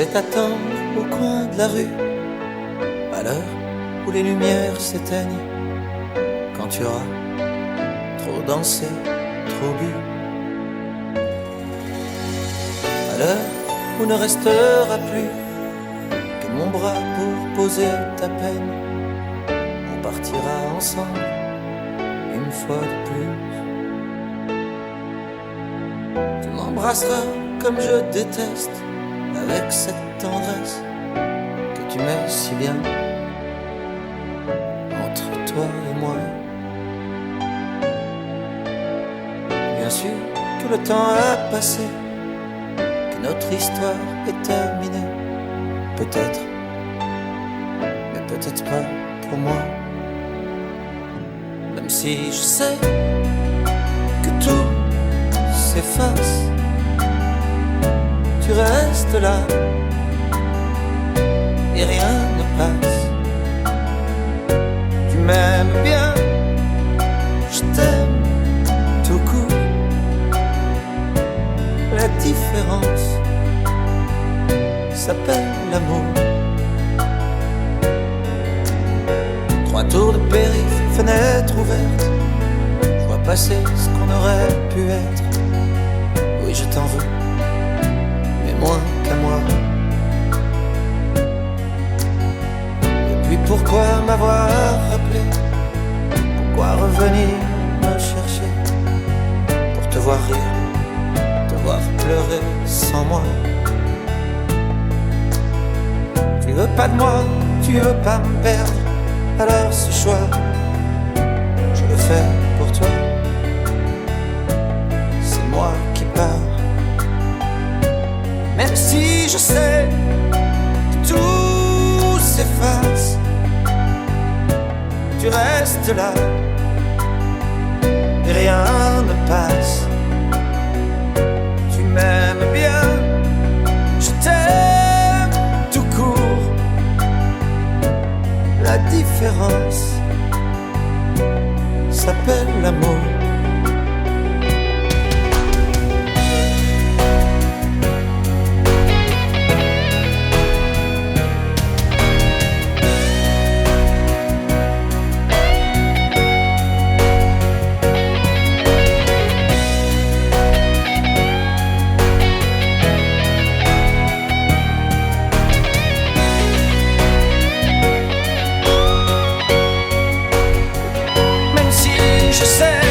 vais t'attendre au coin de la rue, à l'heure où les lumières s'éteignent, quand tu auras trop dansé, trop bu, à l'heure où ne restera plus que mon bras pour poser ta peine. On partira ensemble une fois de plus. Tu m'embrasseras comme je déteste, avec cette tendresse que tu mets si bien entre toi et moi. Bien sûr que le temps a passé, que notre histoire est terminée. Peut-être, mais peut-être pas pour moi. Même si je sais que tout s'efface, tu restes là et rien ne passe. Tu m'aimes bien, je t'aime tout court. La différence s'appelle l'amour. 3 tours de périph', fenêtre ouverte, je vois passer ce qu'on aurait pu être. Oui, je t'en veux, mais moins qu'à moi. Et puis pourquoi m'avoir rappelé? Pourquoi revenir me chercher? Pour te voir rire, te voir pleurer sans moi. Tu veux pas de moi, tu veux pas me perdre. Alors ce choix, je le fais pour toi. C'est moi qui pars. Même si je sais que tout s'efface, tu restes là et rien ne passe. Tu m'aimes bien, je t'aime tout court. La différence s'appelle l'amour. Je sais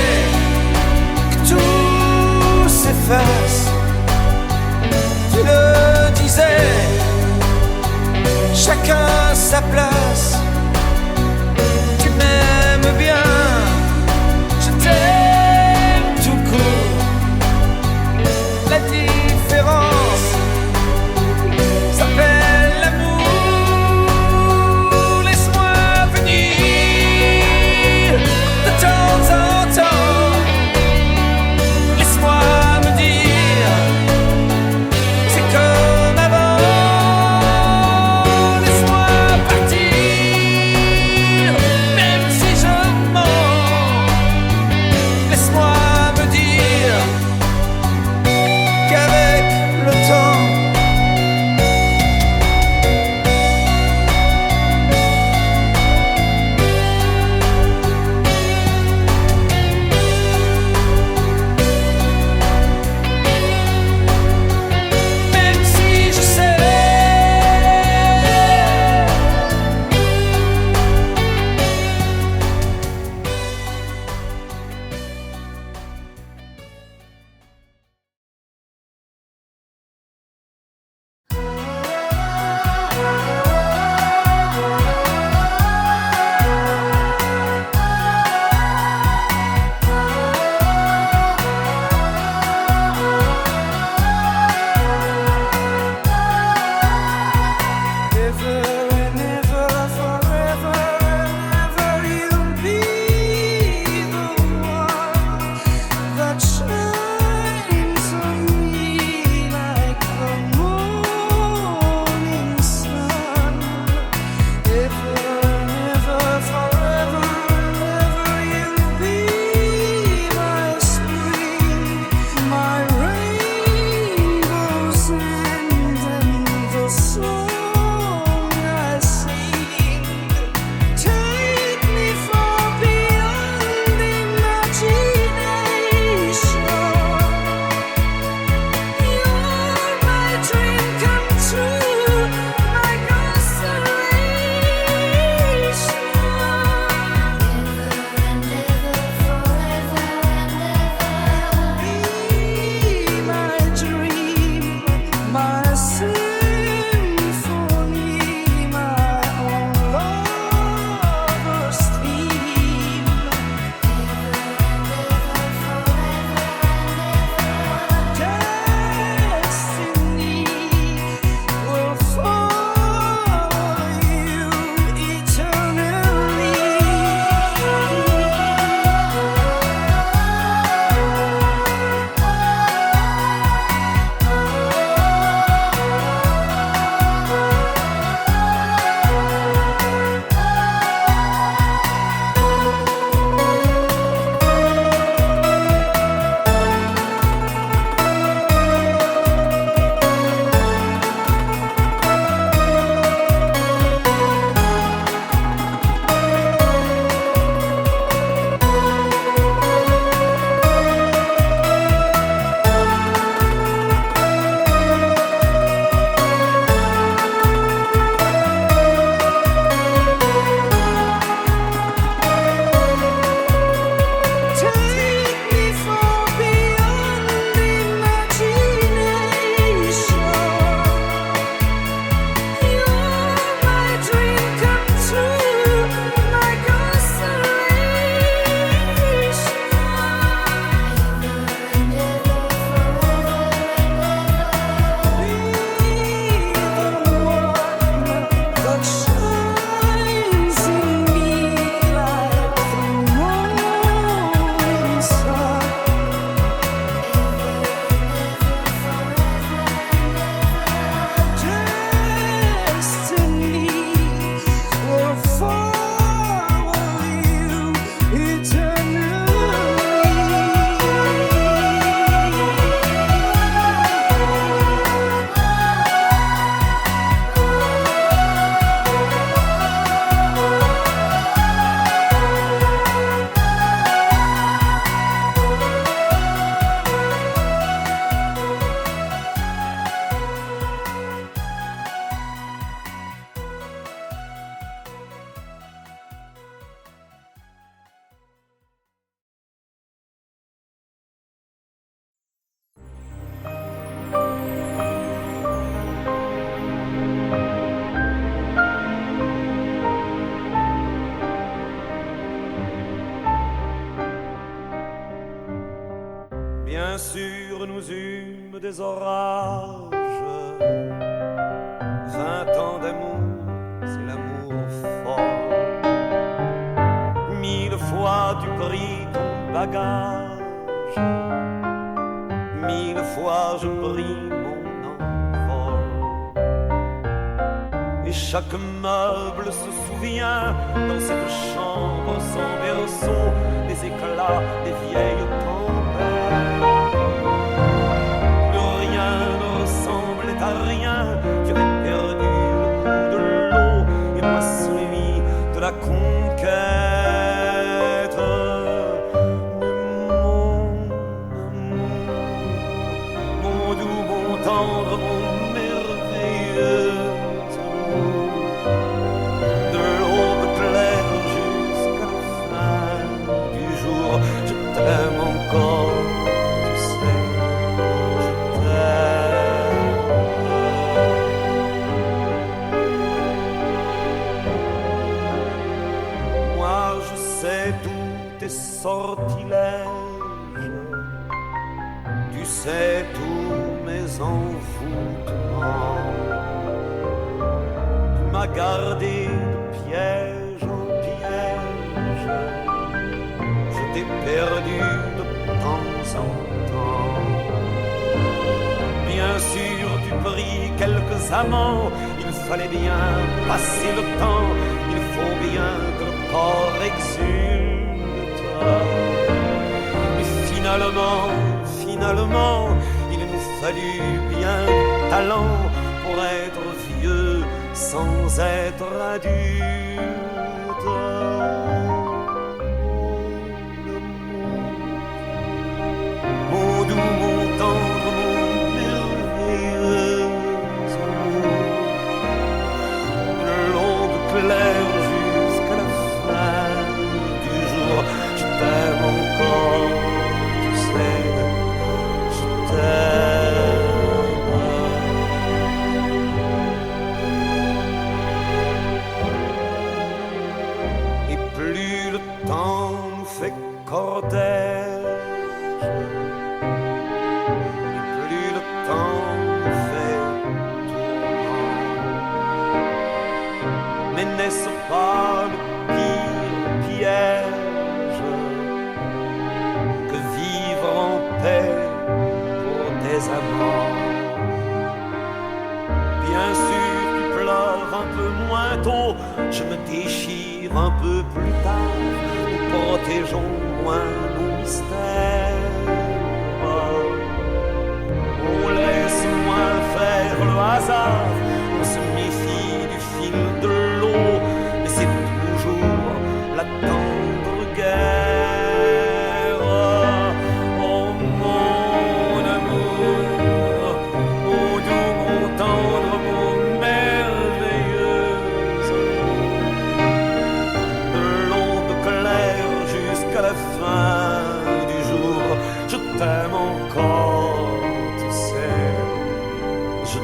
nous eûmes des orages. 20 ans d'amour, c'est l'amour fort. 1000 fois tu pris ton bagage. 1000 fois je pris mon envol. Et chaque meuble se souvient dans cette chambre sans berceau des éclats des vieilles tempêtes. Plus rien ne ressemblait à rien. Tu avais perdu le goût de l'eau et moi celui de la conquête. Mon doux, mon tendre, mon merveilleux amour. De l'aube claire jusqu'à la fin du jour, je t'aime encore, tu sais, je t'aime. Moi je sais tous tes sortilèges, tu sais tous mes envoûtements. Tu m'as gardé de piège en piège, je t'ai perdu de temps en temps. Bien sûr tu pris quelques amants, il fallait bien passer le temps, il faut bien que le corps exulte. Mais finalement, il nous fallut bien du talent pour être vieux sans être adulte. Mon doux, mon tendre, mon merveilleux amour. De l'aube claire jusqu'à la fin du jour, je t'aime encore, tu sais, je t'aime. Et plus le temps nous fait cortège, et plus le temps nous fait tourment. Mais n'est-ce pas le pire piège que vivre en paix pour des amants? Bien sûr tu pleures un peu moins tôt, je me déchire un peu plus tard, nous protégeons moins nos mystères. On laisse moins faire le hasard, on se méfie du fil de l'eau, mais c'est toujours la tendre guerre. Oh mon amour, mon doux, mon tendre, mon merveilleux amour. De l'aube claire jusqu'à la fin du jour, je t'aime encore, tu sais, je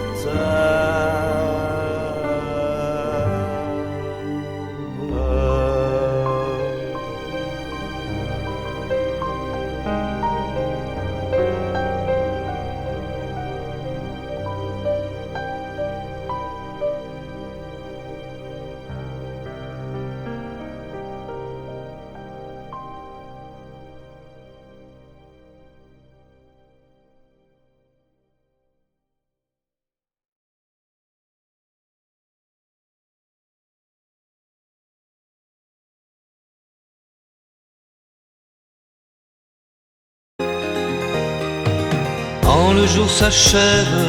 Quand le jour s'achève,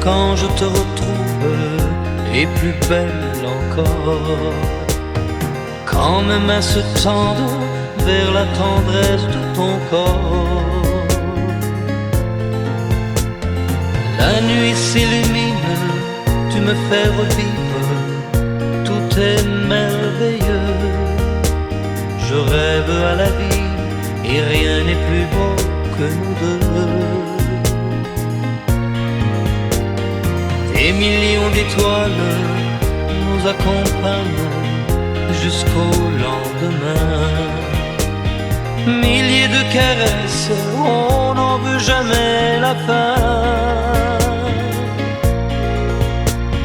quand je te retrouve, et plus belle encore, quand mes mains se tendent vers la tendresse de ton corps, la nuit s'illumine, tu me fais revivre, tout est merveilleux. Je rêve à la vie et rien n'est plus beau que nous deux. Des millions d'étoiles nous accompagnent jusqu'au lendemain. milliers de caresses, on n'en veut jamais la fin.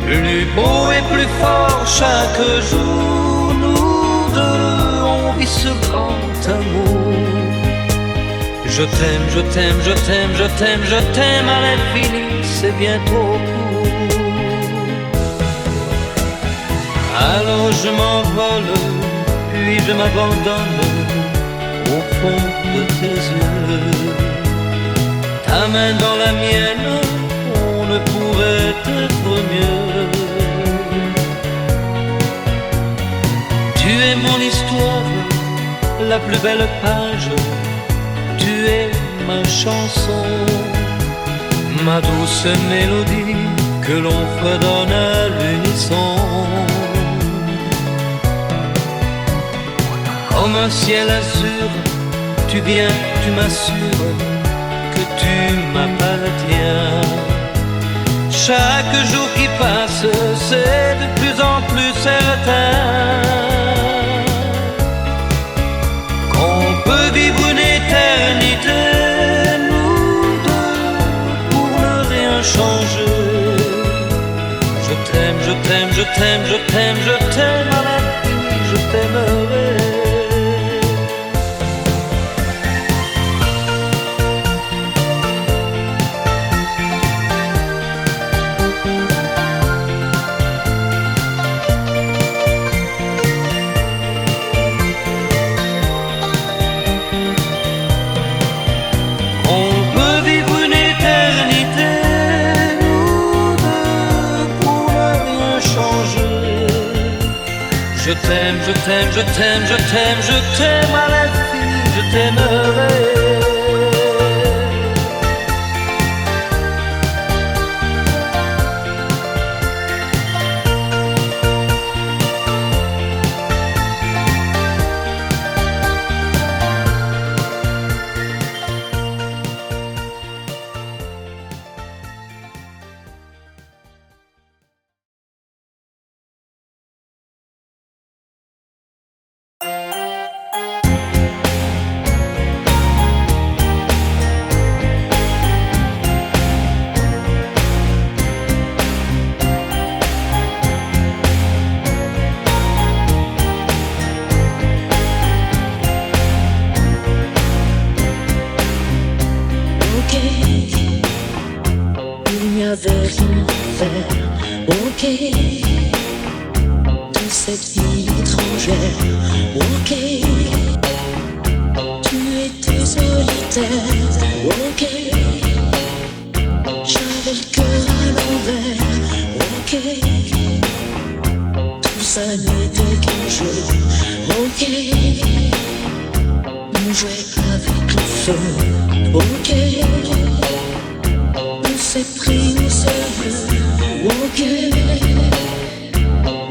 Plus beau et plus fort chaque jour, nous deux, on vit ce grand amour. Je t'aime, je t'aime, je t'aime, je t'aime, je t'aime à l'infini, c'est bien trop court. Alors je m'envole, puis je m'abandonne au fond de tes yeux. Ta main dans la mienne, on ne pourrait être mieux. Tu es mon histoire, la plus belle page. Tu es ma chanson, ma douce mélodie que l'on fredonne à l'unisson. Comme un ciel azur, tu viens, tu m'assures que tu m'appartiens. Chaque jour qui passe, c'est de plus en plus certain qu'on peut vivre une éternité, nous deux, pour ne rien changer. Je t'aime, je t'aime, je t'aime, je t'aime, je t'aime à l'infini, je t'aimerai. Je t'aime, je t'aime, je t'aime, je t'aime, je t'aime à l'infini, je t'aimerai. Ok, dans cette vie étrangère. Ok, tu étais solitaire. Ok, j'avais le cœur à l'envers. Ok, tout ça n'était qu'un jeu. Ok, on jouait avec le feu. Ok, on s'est pris au sérieux. Ok,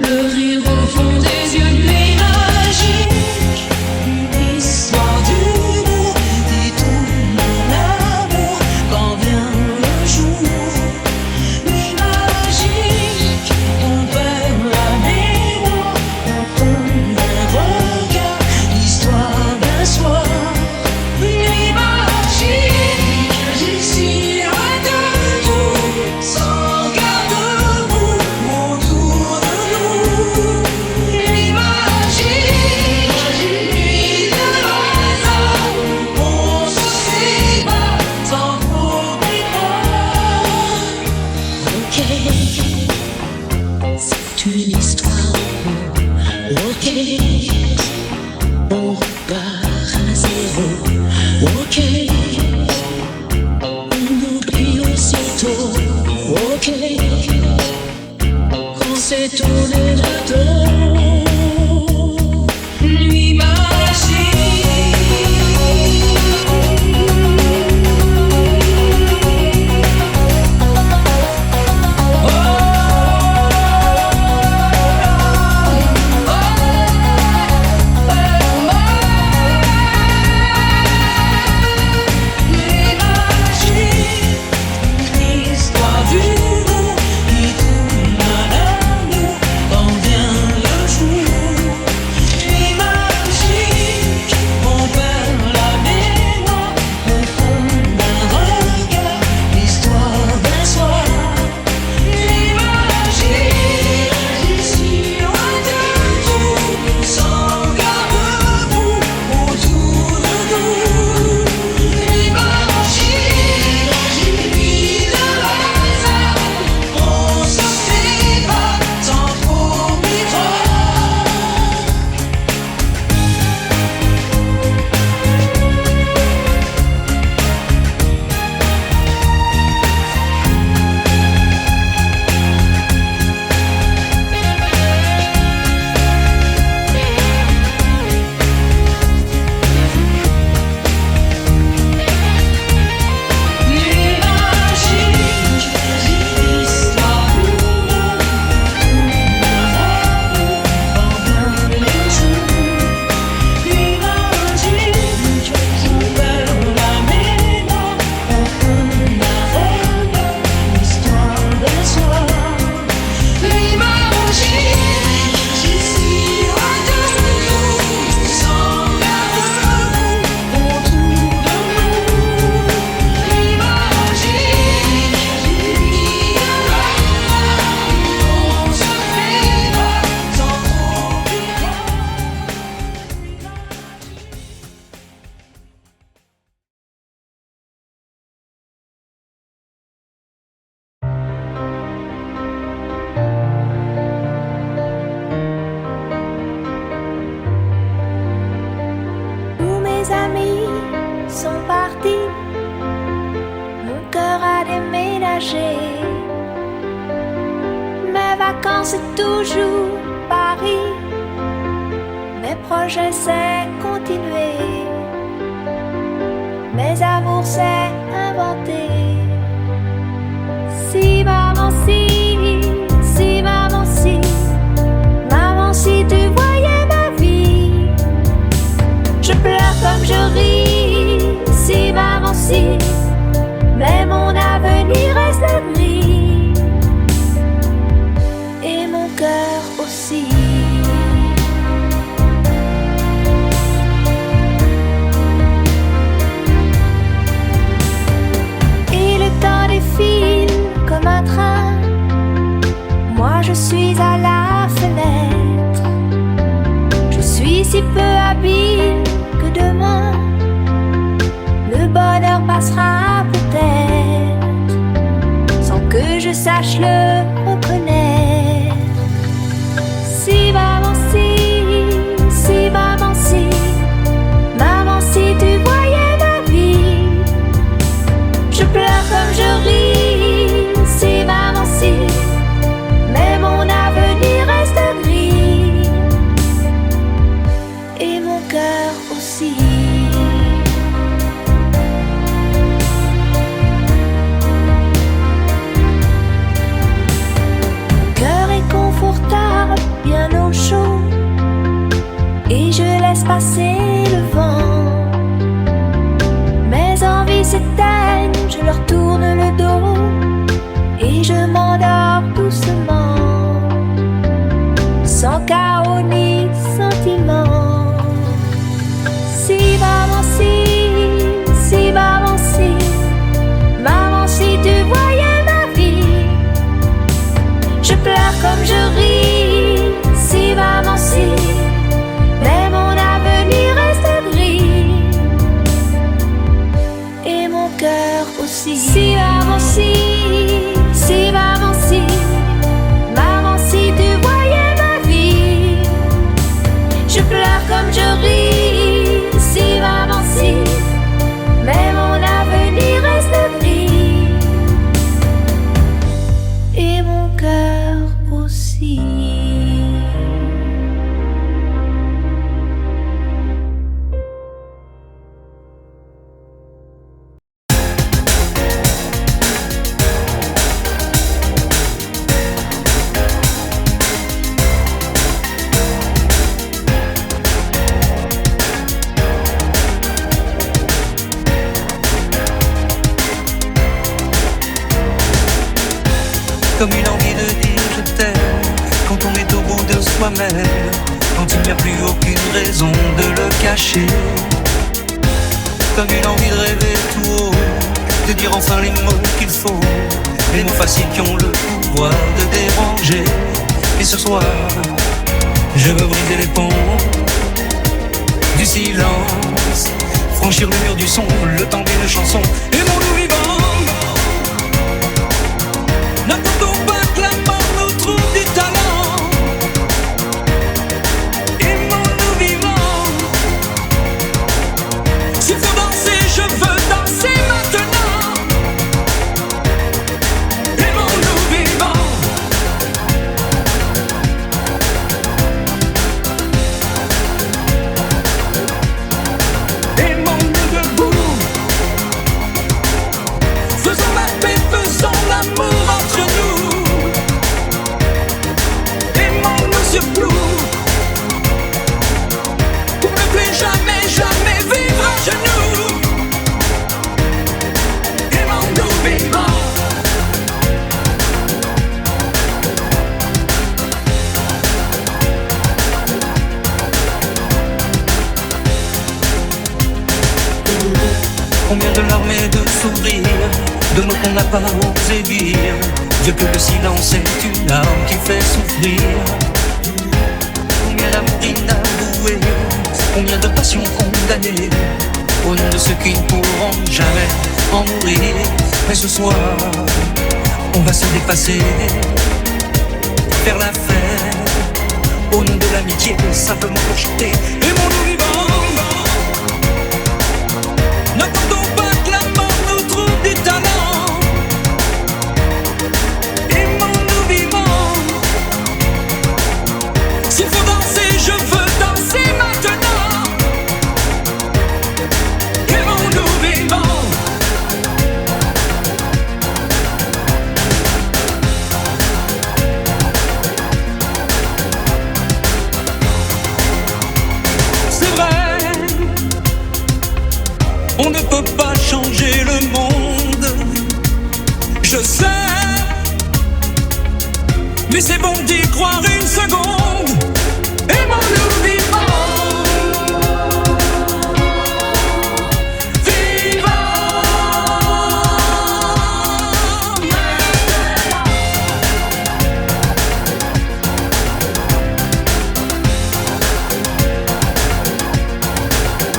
le rire au fond des yeux, mais magique, une histoire d'humour qui tourne mon amour quand vient le jour. Nuit magique, on perd la mémoire, on tombe d'un regard, l'histoire d'un soir. Nuit magique, j'excite à tout, sans garde-boue, autour de nous. Nuit magique, nuit de hasard, on se sépare sans problème. Ok, c'est une histoire. Ok, on repart à zéro. Ok, on oublie aussitôt. Ok, quand c'est tourné de dos. Nuit histoire d'humour qui tourne à l'amour quand vient vacances c'est toujours Paris. Mes projets c'est continuer. Mes amours c'est inventer. Si maman si maman si tu voyais ma vie. Je pleure comme je ris. Si maman si, mais mon avenir reste gris. Et mon cœur aussi. Et le temps défile comme un train. Moi je suis à la fenêtre. Je suis si peu habile que demain le bonheur passera peut-être sans que je sache le reconnaître. Si maman si maman si tu voyais ma vie. Je pleure comme je ris. Si maman si, mais mon avenir reste gris. Et mon cœur aussi. Cœur est confortable, bien au chaud, et je laisse passer le vent. Mes envies s'éteignent, je leur tourne le dos, et je m'endors doucement, sans chaos ni sentiment. Si maman si maman si tu voyais ma vie. Je pleure comme je ris. Si maman si, mais mon avenir reste gris. Et mon cœur aussi. Si maman si tu voyais ma vie. Je pleure comme je ris. Si maman si, mais mon avenir reste gris. Et mon cœur aussi. Comme une envie de dire je t'aime quand on est au bout de soi-même, quand il n'y a plus aucune raison de le cacher. Comme une envie de rêver tout haut, de dire enfin les mots qu'il faut, les mots faciles qui ont le pouvoir de déranger. Et ce soir, je veux briser les ponts du silence, franchir le mur du son, le temps d'une chanson. Et mon loup vivant, n'attendons pas que la mort nous trouve du talent. Aimons-nous vivants. S'il faut danser, je veux danser maintenant. Aimons-nous vivants. Aimons-nous debout. Faisons la paix, faisons l'amour entre nous. Aimons-nous surtout, pour ne plus jamais, jamais vivre à genoux. Aimons-nous vivants. Combien de larmes et de sourires, de mots qu'on n'a pas osé dire. Dieu que le silence est une arme qui fait souffrir. Combien d'amour inavoué, combien de passions condamnées, au nom de ceux qui ne pourront jamais en mourir. Mais ce soir, on va se dépasser, faire la fête, au nom de l'amitié, simplement pour chanter. Aimons-nous vivants. N'attendons pas que la mort nous trouve du talent. Aimons-nous vivants. croire une seconde. Aimons-nous vivants.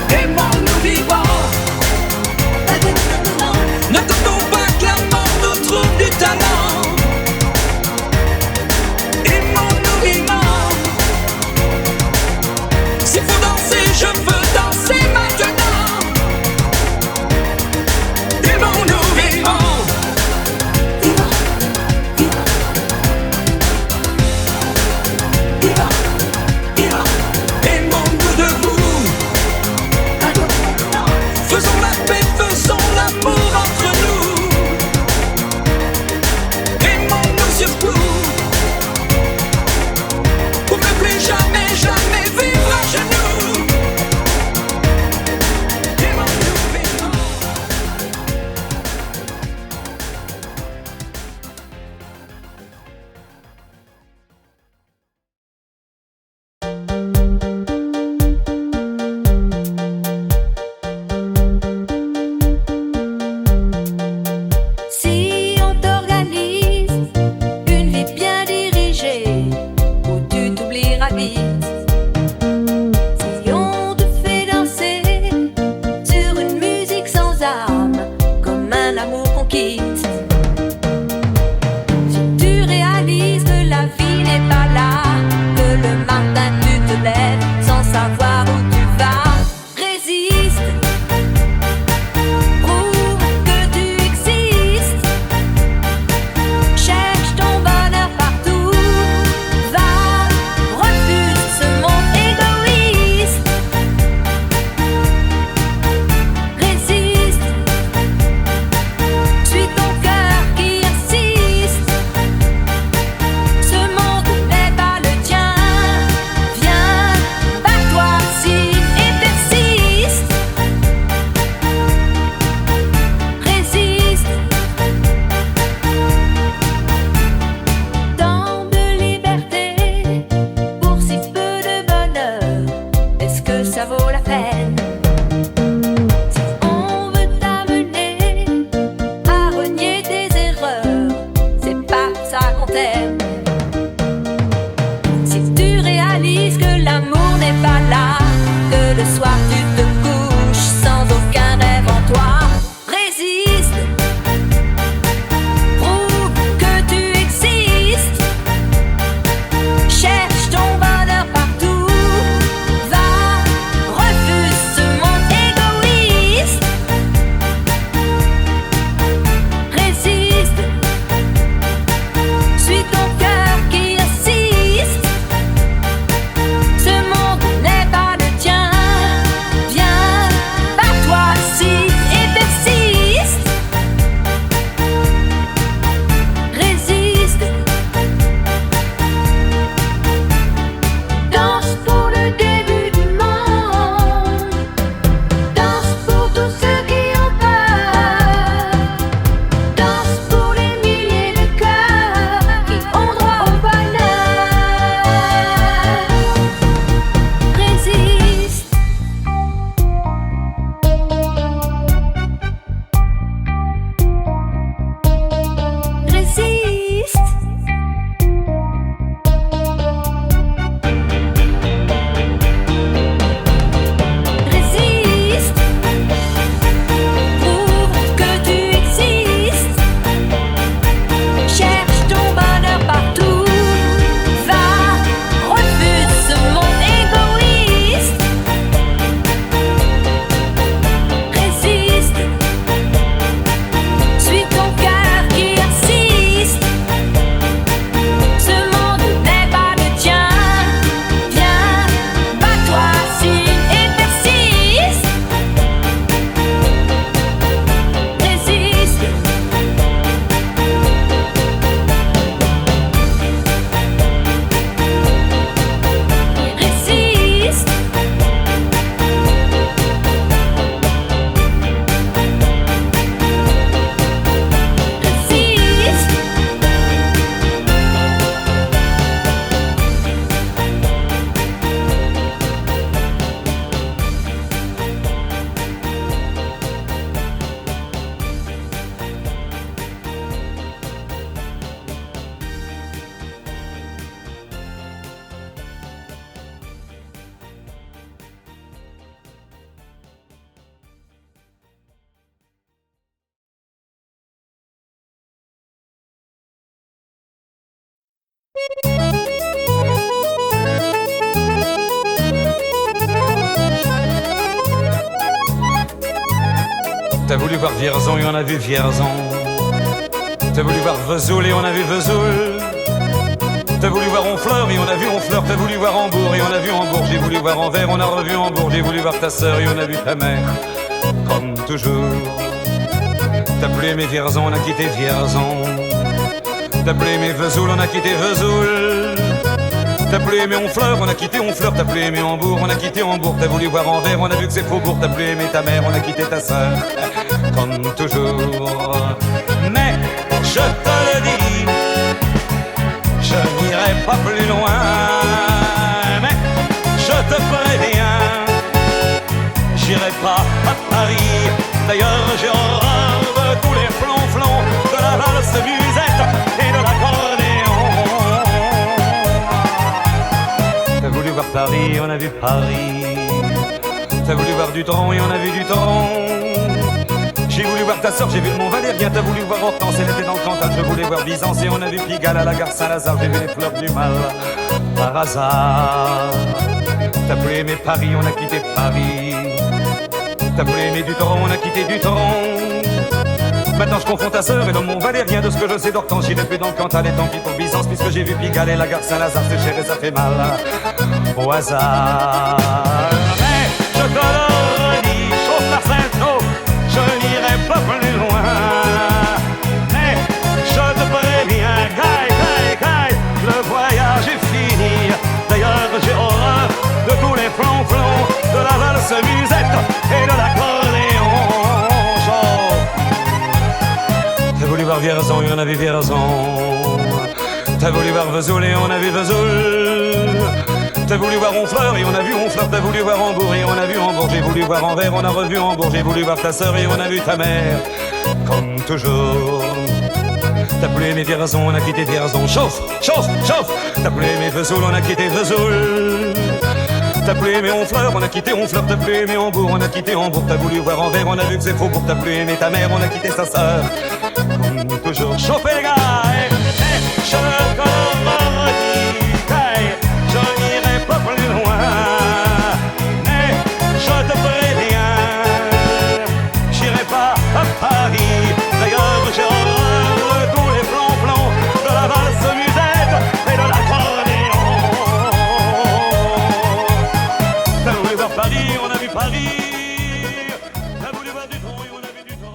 Aimons-nous vivants. N'attendons pas que la mort nous trouve du talent. Aimons-nous T'as voulu voir Vierzon et on a vu Vierzon. T'as voulu voir Vesoul et on a vu Vesoul. T'as voulu voir Honfleur et on a vu Honfleur. T'as voulu voir Hambourg et on a vu Hambourg. J'ai voulu voir Anvers, on a revu Hambourg. J'ai voulu voir ta sœur et on a vu ta mère. Comme toujours. T'as plus aimé Vierzon, on a quitté Vierzon. T'as plus aimé Vesoul, on a quitté Vesoul. T'as plus aimé Honfleur, on a quitté Honfleur. T'as plus aimé Hambourg, on a quitté Hambourg. T'as voulu voir Anvers, on a vu que c'est Faubourg. T'as plus aimé ta mère, on a quitté ta sœur. Comme toujours. Mais je te le dis, je n'irai pas plus loin. Mais je te préviens, j'irai pas à Paris. D'ailleurs j'ai horreur de tous les flonflons, de la valse musette et de l'accordéon. T'as voulu voir Paris, on a vu Paris. T'as voulu voir Dutron et on a vu Dutron. J'ai voulu voir ta sœur, j'ai vu le Mont Valérien. T'as voulu voir Hortense, elle était dans le Cantal. Je voulais voir Byzance et on a vu Pigalle à la gare Saint-Lazare. J'ai vu les fleurs du mal par hasard. T'as plus aimé Paris, on a quitté Paris. T'as plus aimé Dutron, on a quitté Dutron. Maintenant je confonds ta sœur et le Mont Valérien. De ce que je sais d'Hortense, j'irai plus dans le Cantal. Et tant pis pour Byzance, puisque j'ai vu Pigalle et la gare Saint-Lazare. C'est cher et ça fait mal au hasard. Mais je te le redis, chauffe la Saint-Eau, je n'irai pas plus loin. Mais je te préviens, caille, le voyage est fini. D'ailleurs j'ai horreur de tous les flonflons, de la valse musette et de l'accordéon. T'as voulu voir Vierzon et on a vu Vierzon. T'as voulu voir Vesoul et on a vu Vesoul. T'as voulu voir Honfleur et on a vu Honfleur. T'as voulu voir Hambourg et on a vu Hambourg. J'ai voulu voir Anvers, on a revu Hambourg. J'ai voulu voir ta sœur et on a vu ta mère. Comme toujours. T'as plus aimé Vierzon, on a quitté Vierzon. Chauffe. T'as plus aimé Vesoul, on a quitté Vesoul. T'as plus aimé Honfleur, on a quitté Honfleur. T'as plus aimé Hambourg, on a quitté Hambourg. T'as voulu voir Anvers, on a vu que c'est Faubourg. T'as plus aimé ta mère, on a quitté sa sœur. Comme toujours. Chauffez les gars, je te redis, je n'irai pas plus loin. Mais je te préviens, j'irai pas à Paris. D'ailleurs j'ai horreur de tous les flonflons, de la valse musette et de l'accordéon. T'as voulu voir Paris, on a vu Paris. T'as voulu voir Dutron et on a vu Dutron.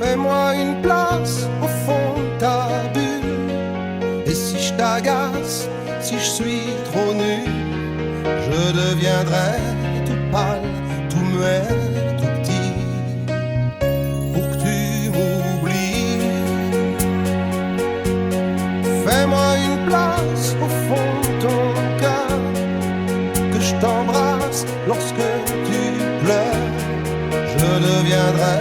Fais-moi une place au fond de ta bulle. Et si je t'agace, si je suis trop nul, je deviendrai tout pâle, tout muet, tout petit, pour que tu m'oublies. Fais-moi une place au fond de ton cœur, que je t'embrasse lorsque tu pleures. Je deviendrai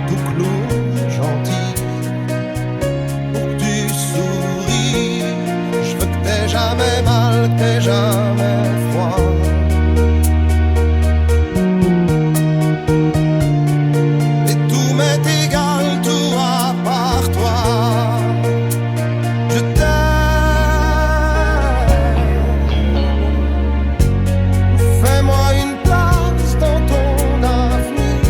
tout clown gentil, pour que tu souris. Je veux que t'aies jamais mal, que t'aies jamais froid. Et tout m'est égal, tout à part toi. Je t'aime. Fais-moi une place dans ton avenir,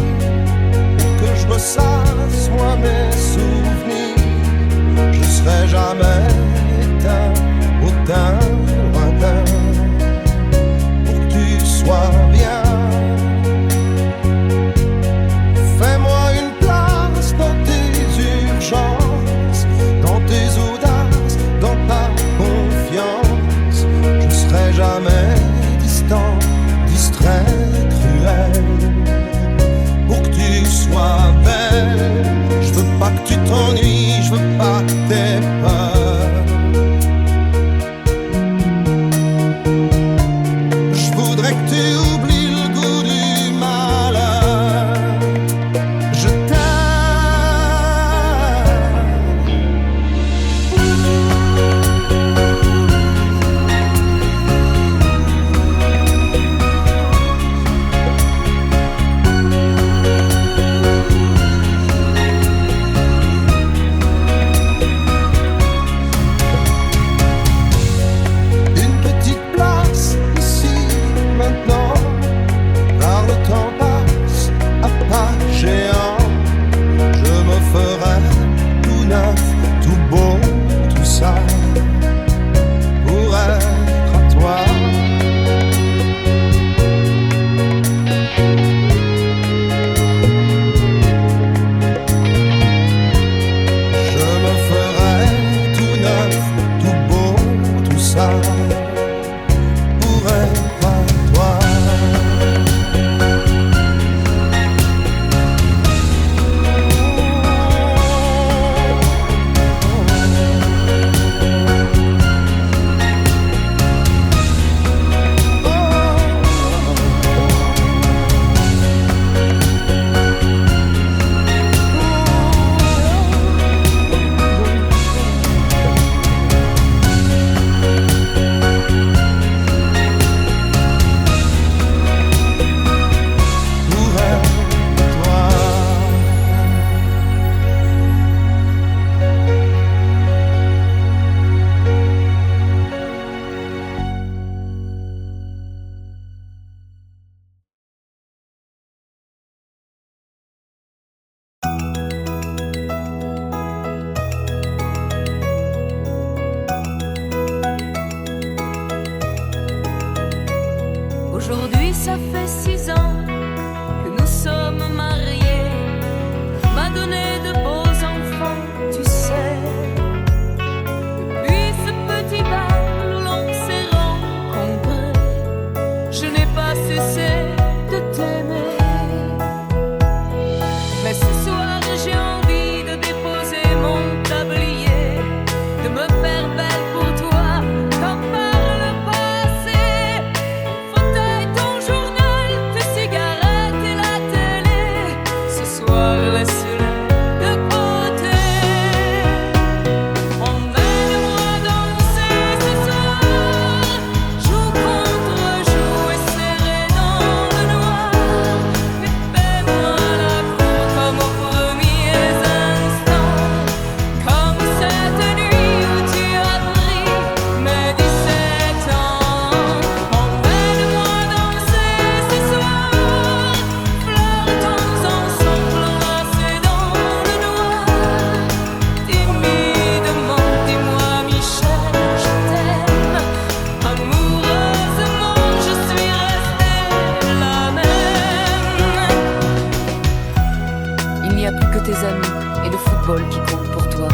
tes amis et le football qui compte pour toi.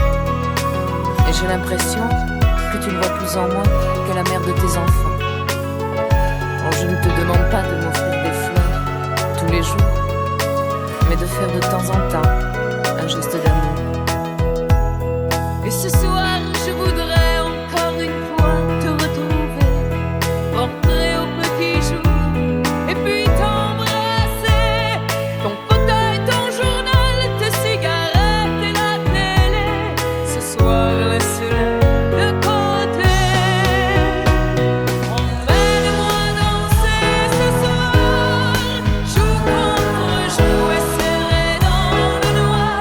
Et j'ai l'impression que tu ne vois plus en moi que la mère de tes enfants. Oh, je ne te demande pas de m'offrir des fleurs tous les jours, mais de faire de temps en temps un geste d'amour. Et ce soir, je voudrais encore une fois te retrouver, rentrer au petit jour, et puis t'embrasser. Ton fauteuil, ton journal, tes cigarettes et la télé, ce soir, laisse-les de côté. Emmène-moi danser ce soir, joue contre joue et serré dans le noir.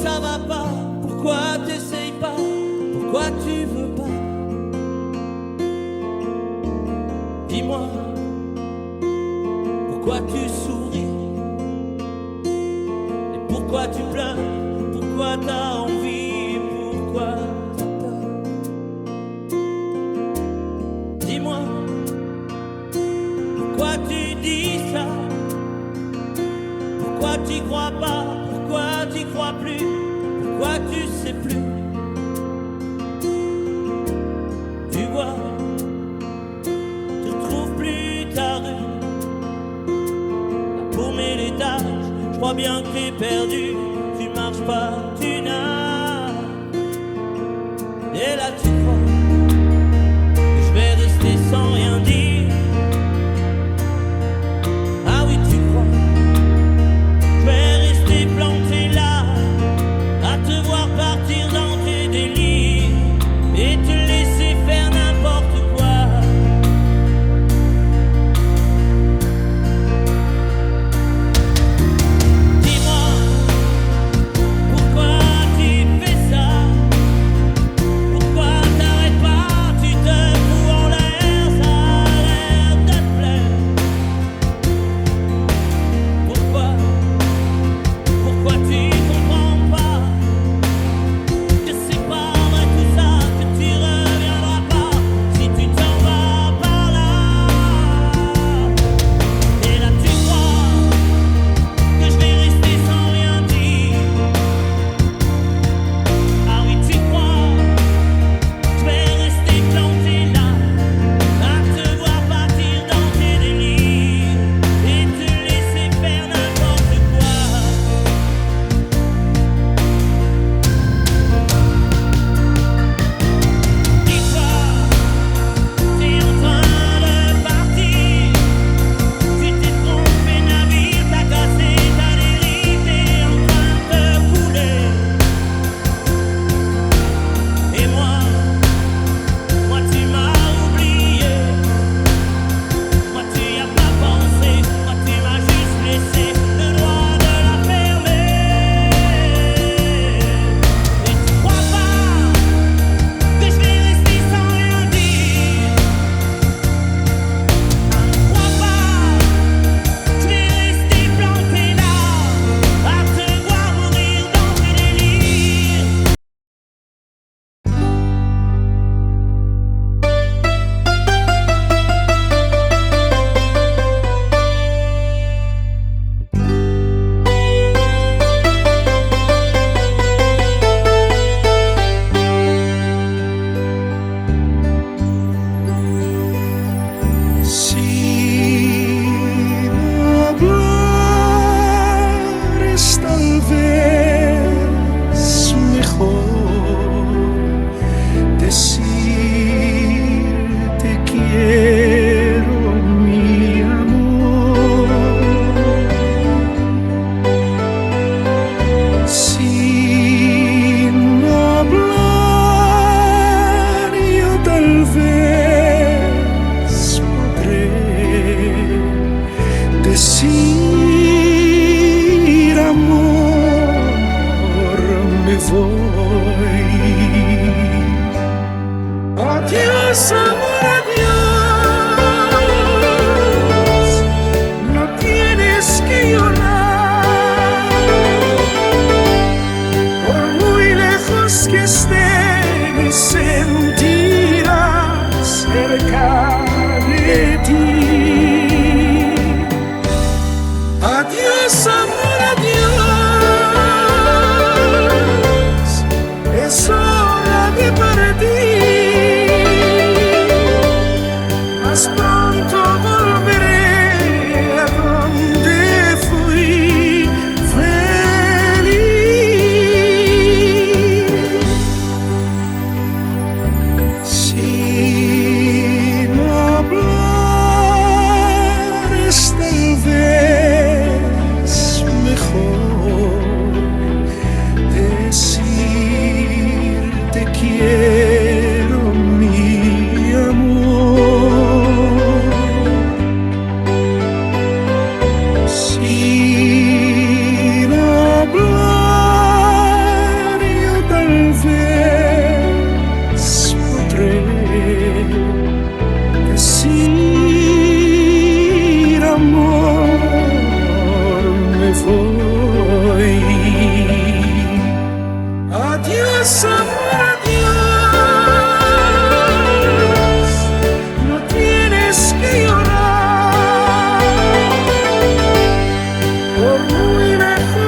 ça va pas? Pourquoi t'essayes pas? Pourquoi tu veux pas? Dis-moi, pourquoi tu souris? Et pourquoi tu pleures? Pourquoi t'as envie? Pourquoi t'as peur? Dis-moi, pourquoi tu dis ça? Pourquoi tu crois pas? Pourquoi tu crois plus? Pourquoi tu sais plus? Tu vois, tu retrouves plus ta rue. La paumée, l'étage, je crois bien que t'es perdu. Tu marches pas, tu nages. Et là tu crois que je vais rester sans rien dire. Ah oui, tu crois je vais rester planté là, à te voir partir dans tes délires et te laisser faire n'importe quoi. Dis-moi, pourquoi tu fais ça? Pourquoi t'arrêtes pas? Tu te fous en l'air, ça a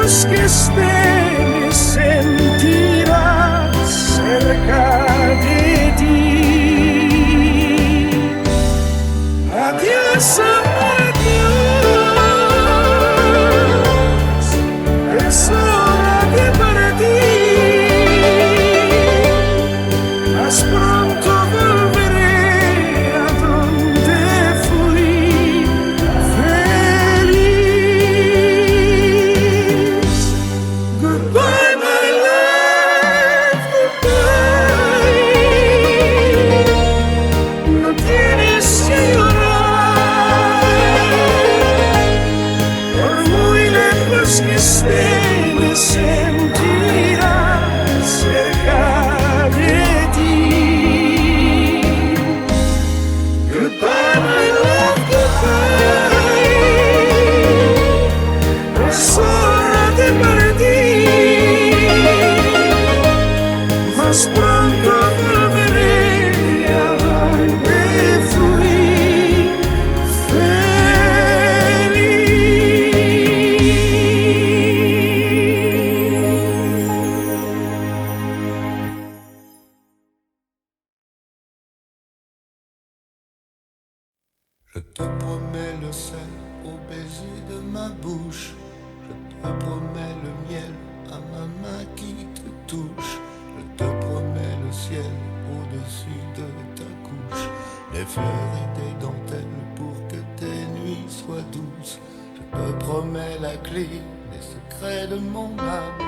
busques me sentirás cerca de ti. Adiós, adiós, es hora de partir. Más pronto volveré a donde fui feliz. Goodbye, my love, goodbye. No tienes que llorar, por muy lejos que esté, me sentirás cerca de ti. Goodbye, my love, goodbye. Es hora de partir. Más pronto volveré a donde fui Je te promets le sel au baiser de ma bouche. Je te promets le miel à ma main qui te touche. Je te promets le ciel au-dessus de ta couche. Des fleurs et des dentelles pour que tes nuits soient douces. Je te promets la clé des secrets de mon âme.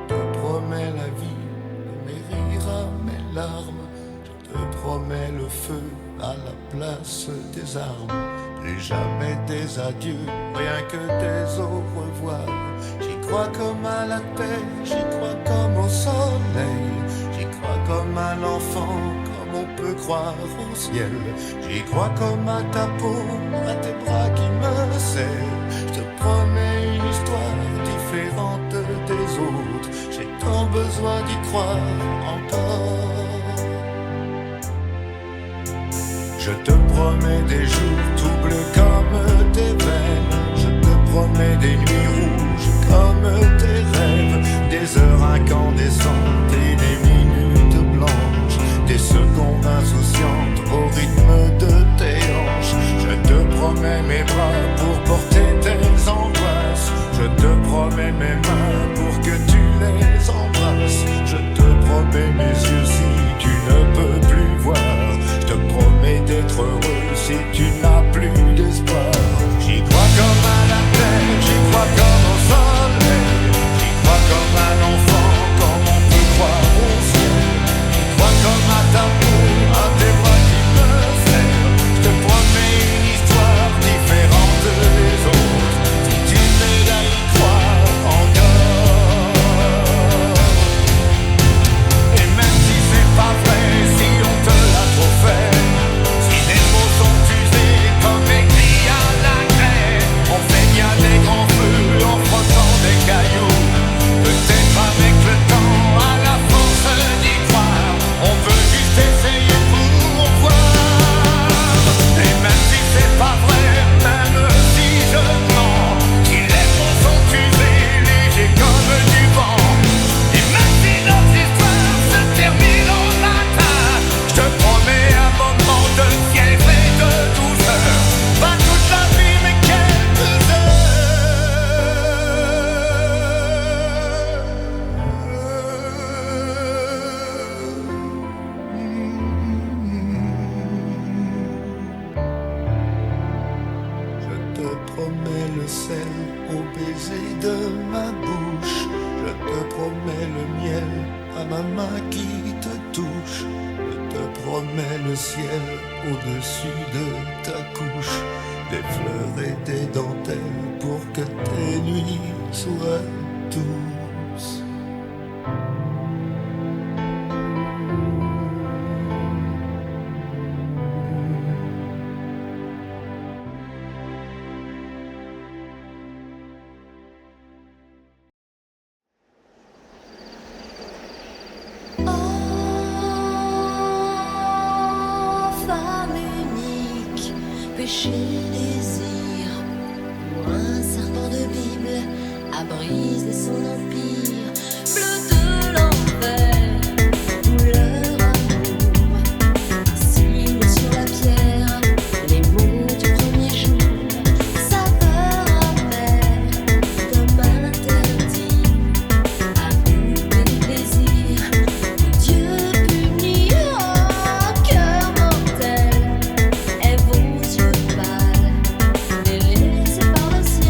Je te promets la vie de mes rires à mes larmes. Je te promets le feu à la place des armes. Plus jamais des adieux, rien que des au revoir. J'y crois comme à la terre, j'y crois comme au soleil. J'y crois comme à l'enfant, comme on peut croire au ciel. J'y crois comme à ta peau, à tes bras qui me serrent. Je te promets une histoire différente des autres. J'ai tant besoin d'y croire encore. Je te promets des jours tout bleus comme tes veines. Je te promets des nuits rouges comme tes rêves. Des heures incandescentes et des minutes blanches. Des secondes insouciantes au rythme de tes hanches. Je te promets mes bras pour porter tes angoisses. Je te promets mes mains pour que tu les embrasses. Je te promets mes yeux si tu ne peux plus voir. Je te promets d'être heureux si tu n'as plus d'espoir. J'y crois comme à la terre, j'y crois comme au soleil. J'y crois comme un enfant, comme on peut croire au ciel. J'y crois comme à ta peau, à tes bras qui me serrent. Je te promets une histoire différente des autres. Si tu m'aides à y croire encore. Et même si c'est pas vrai, si on te l'a trop fait. Si les mots sont usés comme écrits à la craie, on fait bien des grands feux en frottant des cailloux. Peut-être avec le temps, à la force d'y croire, on veut juste essayer pour voir. Et même si c'est pas vrai, même si je mens, si les mots sont usés, légers comme du vent. Et même si notre histoire se termine au matin, je te promets un moment de fièvre et de douceur. Pas toute la vie mais quelques Je te promets le sel au baiser de ma bouche. Je te promets le miel à ma main qui te touche. Je te promets le ciel au-dessus de ta couche. Des fleurs et des dentelles pour que tes nuits soient douces. Péché, désir, ou un serpent de Bible, à briser son empire bleu de l'enfer, couleur amour, signe sur la pierre, les mots du premier jour, saveur amère, comme un interdit, amour et plaisir, Dieu punit, oh cœur mortel, et vos yeux pâles, laissés par le ciel.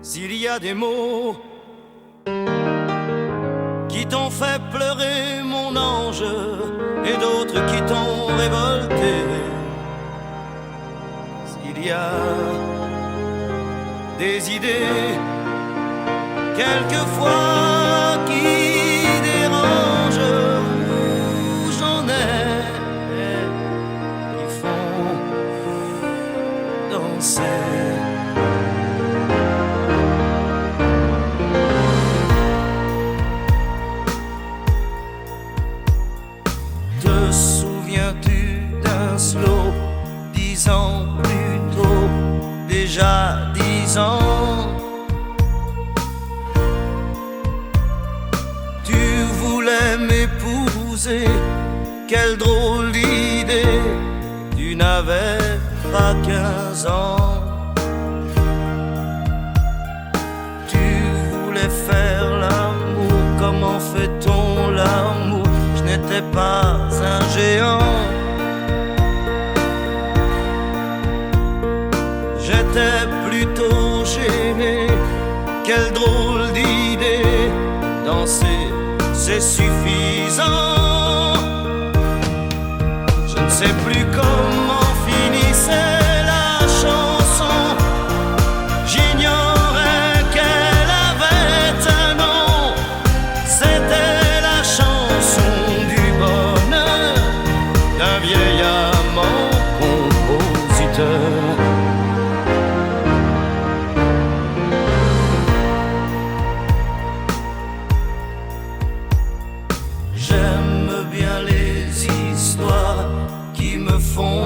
S'il y a des mots qui t'ont fait pleurer, mon ange, et d'autres qui t'ont révolté, s'il y a des idées quelquefois qui dérangent, où j'en ai qui font danser. Te souviens-tu d'un slow 10 ans plus tôt, déjà 10 ans? Tu voulais m'épouser, quelle drôle d'idée, tu n'avais pas 15 ans. Tu voulais faire l'amour, comment fait-on l'amour? Je n'étais pas un géant. plutôt gêné. Quelle drôle d'idée, danser c'est suffisant. Je ne sais plus comment finissait la chanson. J'ignorais qu'elle avait un nom. C'était la chanson du bonheur d'un vieil amant compositeur. J'aime bien les histoires qui me font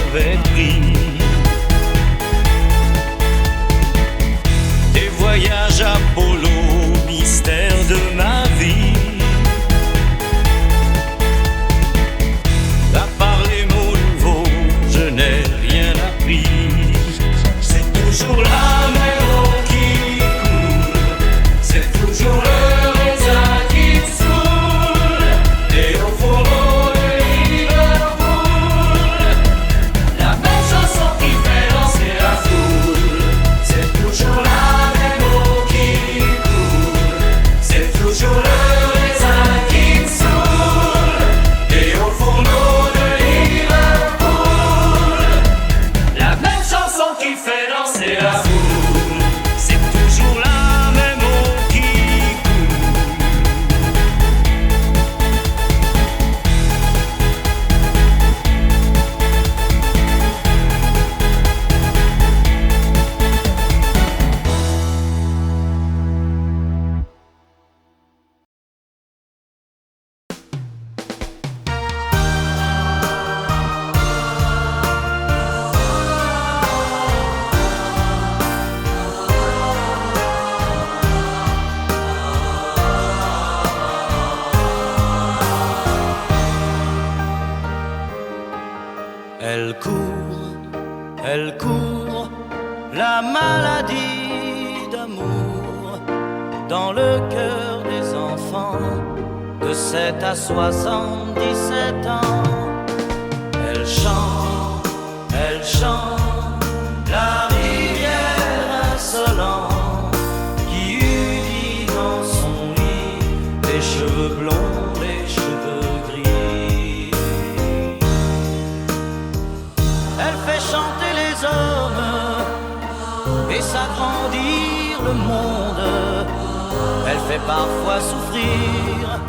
avait pris. Des voyages Apollo, mystère de ma vie. À part les mots nouveaux, je n'ai rien appris. C'est toujours la même eau qui coule, c'est toujours le raisin qui saoule. Et au fourneau de Liverpool, la même chanson qui fait danser la foule. C'est toujours la même eau qui coule, c'est toujours le raisin qui saoule. Et au fourneau de Liverpool, la même chanson qui fait danser la foule. C'est toujours la même eau qui coule. Elle court, la maladie d'amour dans le cœur des enfants de 7 à 77 ans. Elle chante, la rivière insolente qui unit dans son lit les cheveux blonds, les cheveux gris. Elle fait chanter les hommes et s'agrandir le monde. Elle fait parfois souffrir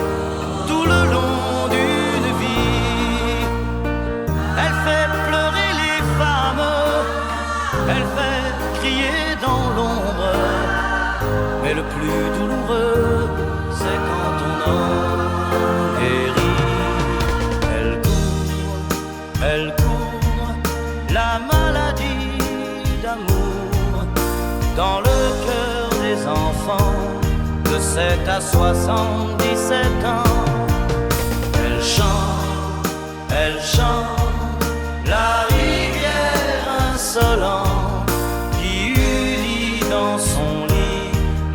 tout le long d'une vie. Elle fait pleurer les femmes, elle fait crier dans l'ombre. Mais le plus douloureux, c'est quand on en guérit. Elle court, la maladie d'amour dans le cœur des enfants de 7 à 77 ans. Elle chante, la rivière insolente qui unit dans son lit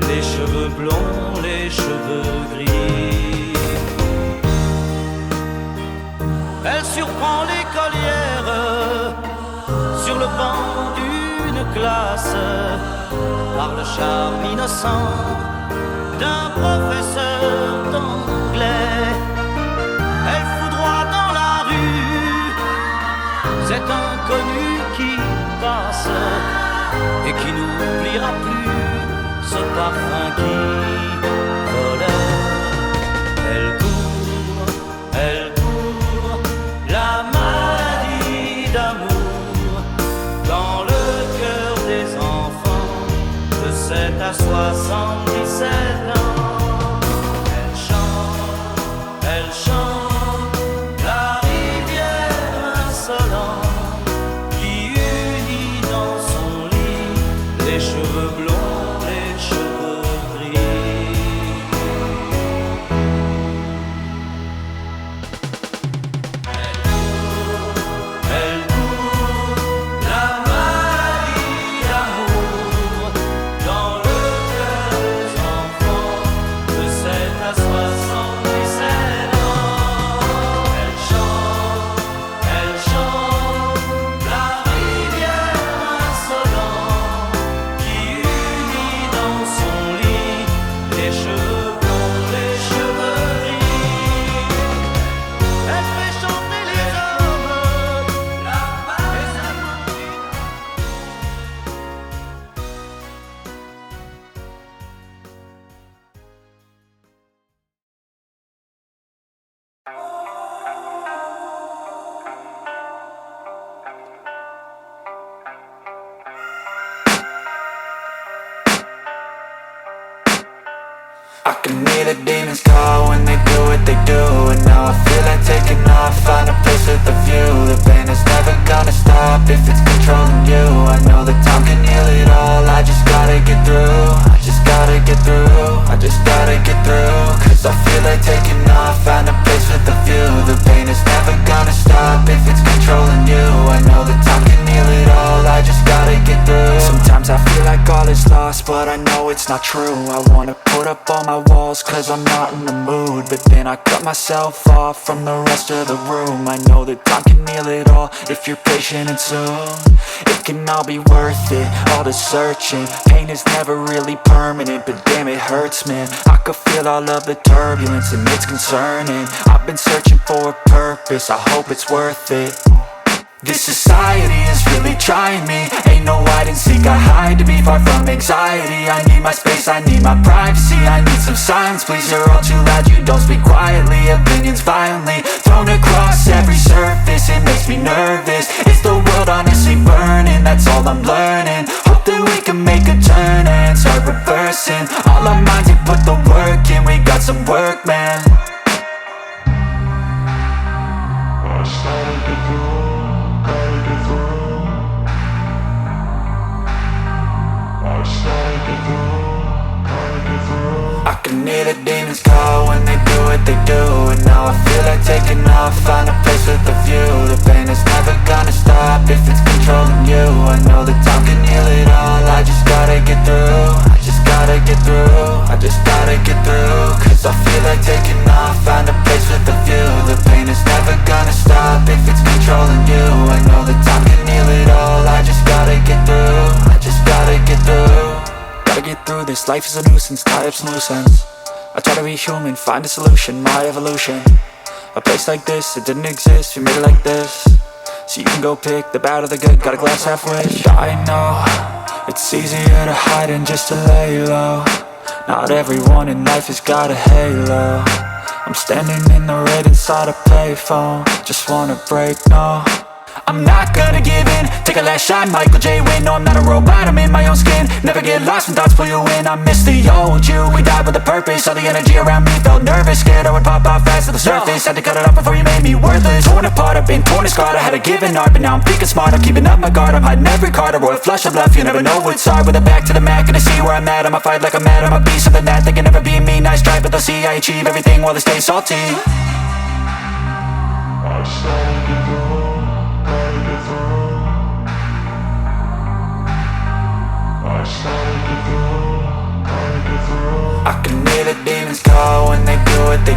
les cheveux blonds, les cheveux gris. Elle surprend l'écolière sur le banc d'une classe par le charme innocent d'un professeur d'anglais. Elle foudroie dans la rue cet inconnu qui passe et qui n'oubliera plus ce parfum qui volait. Elle court, la maladie d'amour dans le cœur des enfants de 7 à 77 ans. Elle chante, la rivière insolente qui unit dans son lit les cheveux blonds, les cheveux gris. not true. I wanna put up all my walls cause I'm not in the mood, but then I cut myself off from the rest of the room. I know that time can heal it all if you're patient and soon it can all be worth it, all the searching. Pain is never really permanent, but damn it hurts, man. I could feel all of the turbulence and it's concerning. I've been searching for a purpose, I hope it's worth it. This society is really trying me. Ain't no hide and seek, I hide to be far from anxiety. I need my space, I need my privacy. I need some silence, please, you're all too loud. You don't speak quietly, opinions violently thrown across every surface. It makes me nervous, is the world honestly burning? That's all I'm learning. Hope that we can make a turn and start reversing all our minds and put the work in. We got some work, man. I can hear the demons call when they do what they do, and now I feel like taking off, find a place with a view. The pain is never gonna stop if it's controlling you. I know that time can heal it all, I just gotta get through. I just gotta get through, I just gotta get through. Cause I feel like taking off, find a place with a view. The pain is never gonna stop if it's controlling you. I know that time can heal it all, I just gotta get through. I just gotta get through. Gotta get through this, life is a nuisance, tie up some loose ends. I try to be human, find a solution, my evolution. A place like this, it didn't exist, we made it like this. So you can go pick the bad or the good, got a glass half wish. I know, it's easier to hide than just to lay low. Not everyone in life has got a halo. I'm standing in the red inside a payphone, just wanna break, no. I'm not gonna give in, take a last shot, Michael J. Win. No, I'm not a robot, I'm in my own skin. Never get lost when thoughts pull you in. I miss the old you, we died with a purpose. All the energy around me felt nervous, scared I would pop out fast to the surface. Had to cut it off before you made me worthless. Torn apart, I've been torn and scarred. I had a given art, but now I'm thinking smart. I'm keeping up my guard, I'm hiding every card. A royal flush of love, you never know what's hard. With a back to the mat, gonna see where I'm at. I'ma fight like I'm mad, I'ma be something that they can never be me. Nice try, but they'll see I achieve everything while they stay salty. I can hear the demons call when they do what they